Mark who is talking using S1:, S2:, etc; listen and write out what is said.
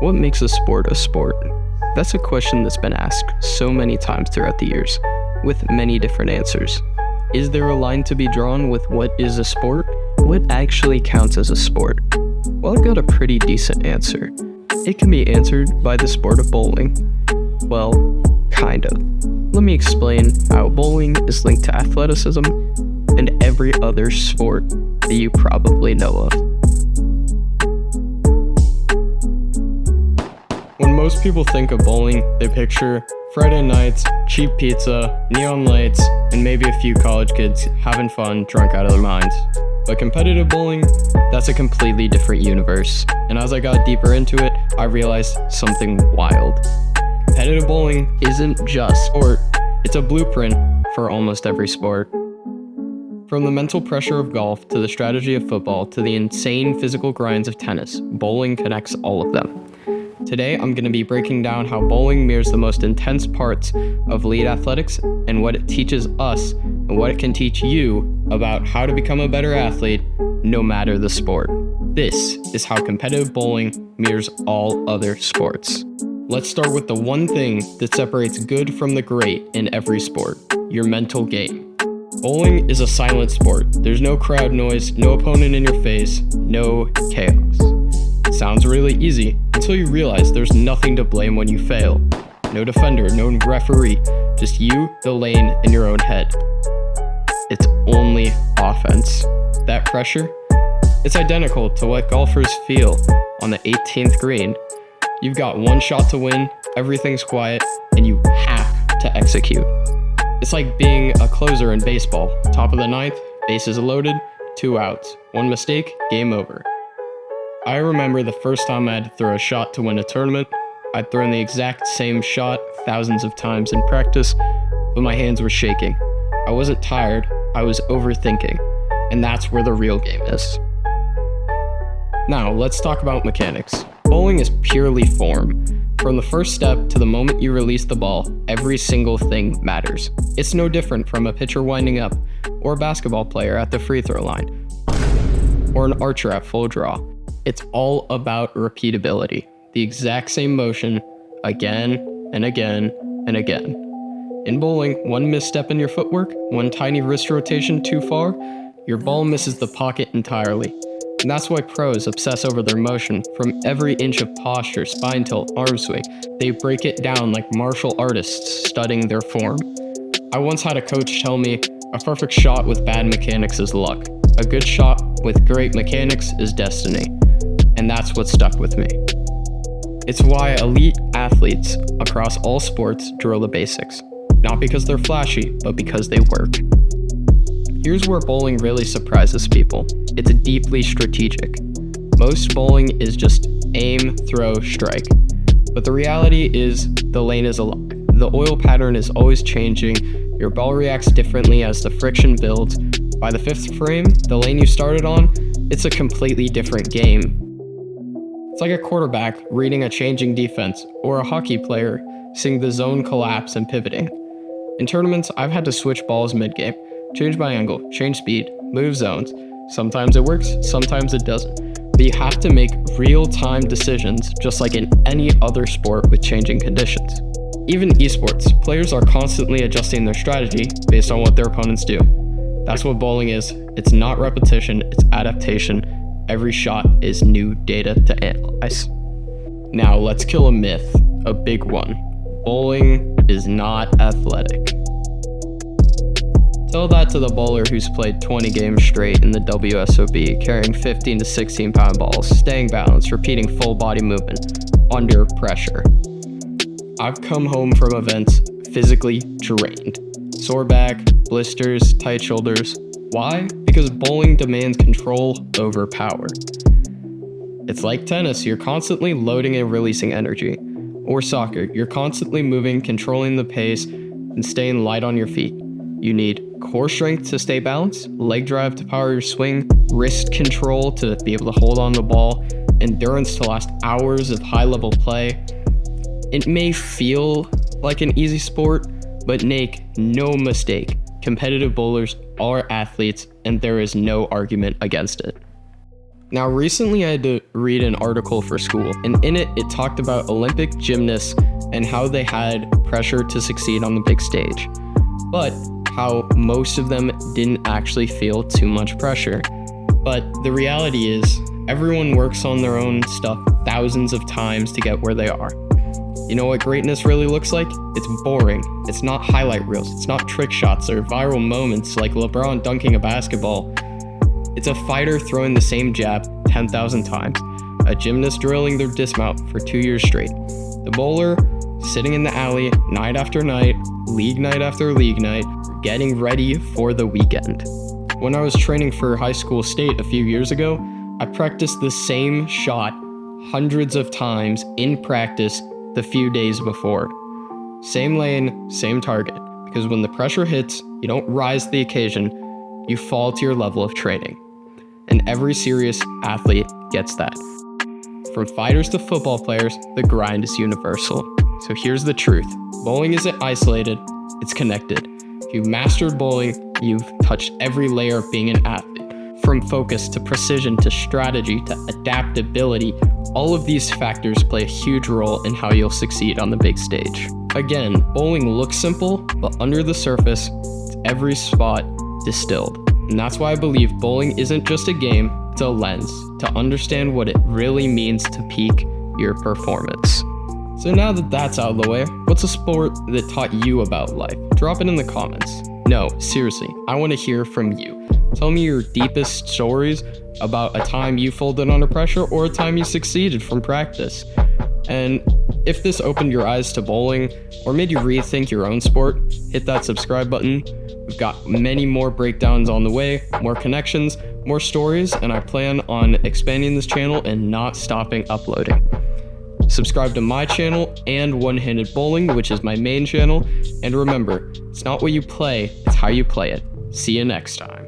S1: What makes a sport a sport? That's a question that's been asked so many times throughout the years, with many different answers. Is there a line to be drawn with what is a sport? What actually counts as a sport? Well, I've got a pretty decent answer. It can be answered by the sport of bowling. Well, kind of. Let me explain how bowling is linked to athleticism and every other sport that you probably know of. When most people think of bowling, they picture Friday nights, cheap pizza, neon lights, and maybe a few college kids having fun, drunk out of their minds. But competitive bowling, that's a completely different universe. And as I got deeper into it, I realized something wild. Competitive bowling isn't just sport, it's a blueprint for almost every sport. From the mental pressure of golf to the strategy of football to the insane physical grinds of tennis, bowling connects all of them. Today, I'm going to be breaking down how bowling mirrors the most intense parts of elite athletics and what it teaches us and what it can teach you about how to become a better athlete no matter the sport. This is how competitive bowling mirrors all other sports. Let's start with the one thing that separates good from the great in every sport, your mental game. Bowling is a silent sport. There's no crowd noise, no opponent in your face, no chaos. Sounds really easy until you realize there's nothing to blame when you fail. No defender, no referee, just you, the lane, and your own head. It's only offense. That pressure? It's identical to what golfers feel on the 18th green. You've got one shot to win, everything's quiet, and you have to execute. It's like being a closer in baseball. Top of the ninth, bases loaded, 2 outs. One mistake, game over. I remember the first time I had to throw a shot to win a tournament. I'd thrown the exact same shot thousands of times in practice, but my hands were shaking. I wasn't tired, I was overthinking, and that's where the real game is. Now, let's talk about mechanics. Bowling is purely form. From the first step to the moment you release the ball, every single thing matters. It's no different from a pitcher winding up, or a basketball player at the free throw line, or an archer at full draw. It's all about repeatability. The exact same motion again and again and again. In bowling, one misstep in your footwork, one tiny wrist rotation too far, your ball misses the pocket entirely. And that's why pros obsess over their motion. From every inch of posture, spine tilt, arm swing, they break it down like martial artists studying their form. I once had a coach tell me, a perfect shot with bad mechanics is luck. A good shot with great mechanics is destiny. And that's what stuck with me. It's why elite athletes across all sports drill the basics. Not because they're flashy, but because they work. Here's where bowling really surprises people. It's deeply strategic. Most bowling is just aim, throw, strike. But the reality is the lane is alive. The oil pattern is always changing. Your ball reacts differently as the friction builds. By the 5th frame, the lane you started on, it's a completely different game. It's like a quarterback reading a changing defense, or a hockey player seeing the zone collapse and pivoting. In tournaments, I've had to switch balls mid-game, change my angle, change speed, move zones. Sometimes it works, sometimes it doesn't. But you have to make real-time decisions, just like in any other sport with changing conditions. Even esports, players are constantly adjusting their strategy based on what their opponents do. That's what bowling is. It's not repetition, it's adaptation. Every shot is new data to analyze. Now let's kill a myth, a big one. Bowling is not athletic. Tell that to the bowler who's played 20 games straight in the WSOB, carrying 15 to 16 pound balls, staying balanced, repeating full body movement under pressure. I've come home from events physically drained. Sore back, blisters, tight shoulders. Why? Because bowling demands control over power. It's like tennis, you're constantly loading and releasing energy. Or soccer, you're constantly moving, controlling the pace, and staying light on your feet. You need core strength to stay balanced, leg drive to power your swing, wrist control to be able to hold on the ball, endurance to last hours of high-level play. It may feel like an easy sport, but make no mistake, competitive bowlers are athletes, and there is no argument against it. Now, recently I had to read an article for school, and in it talked about Olympic gymnasts and how they had pressure to succeed on the big stage, but how most of them didn't actually feel too much pressure. But the reality is, everyone works on their own stuff thousands of times to get where they are. You know what greatness really looks like? It's boring. It's not highlight reels. It's not trick shots or viral moments like LeBron dunking a basketball. It's a fighter throwing the same jab 10,000 times, a gymnast drilling their dismount for 2 years straight, the bowler sitting in the alley night after night, league night after league night, getting ready for the weekend. When I was training for high school state a few years ago, I practiced the same shot hundreds of times in practice the few days before. Same lane, same target, because when the pressure hits, you don't rise to the occasion, you fall to your level of training. And every serious athlete gets that. From fighters to football players, the grind is universal. So here's the truth. Bowling isn't isolated, it's connected. If you've mastered bowling, you've touched every layer of being an athlete. From focus to precision to strategy to adaptability, all of these factors play a huge role in how you'll succeed on the big stage. Again, bowling looks simple, but under the surface, it's every spot distilled. And that's why I believe bowling isn't just a game, it's a lens to understand what it really means to peak your performance. So now that that's out of the way, what's a sport that taught you about life? Drop it in the comments. No, seriously, I want to hear from you. Tell me your deepest stories about a time you folded under pressure or a time you succeeded from practice. And if this opened your eyes to bowling or made you rethink your own sport, hit that subscribe button. We've got many more breakdowns on the way, more connections, more stories, and I plan on expanding this channel and not stopping uploading. Subscribe to my channel and One-Handed Bowling, which is my main channel. And remember, it's not what you play, it's how you play it. See you next time.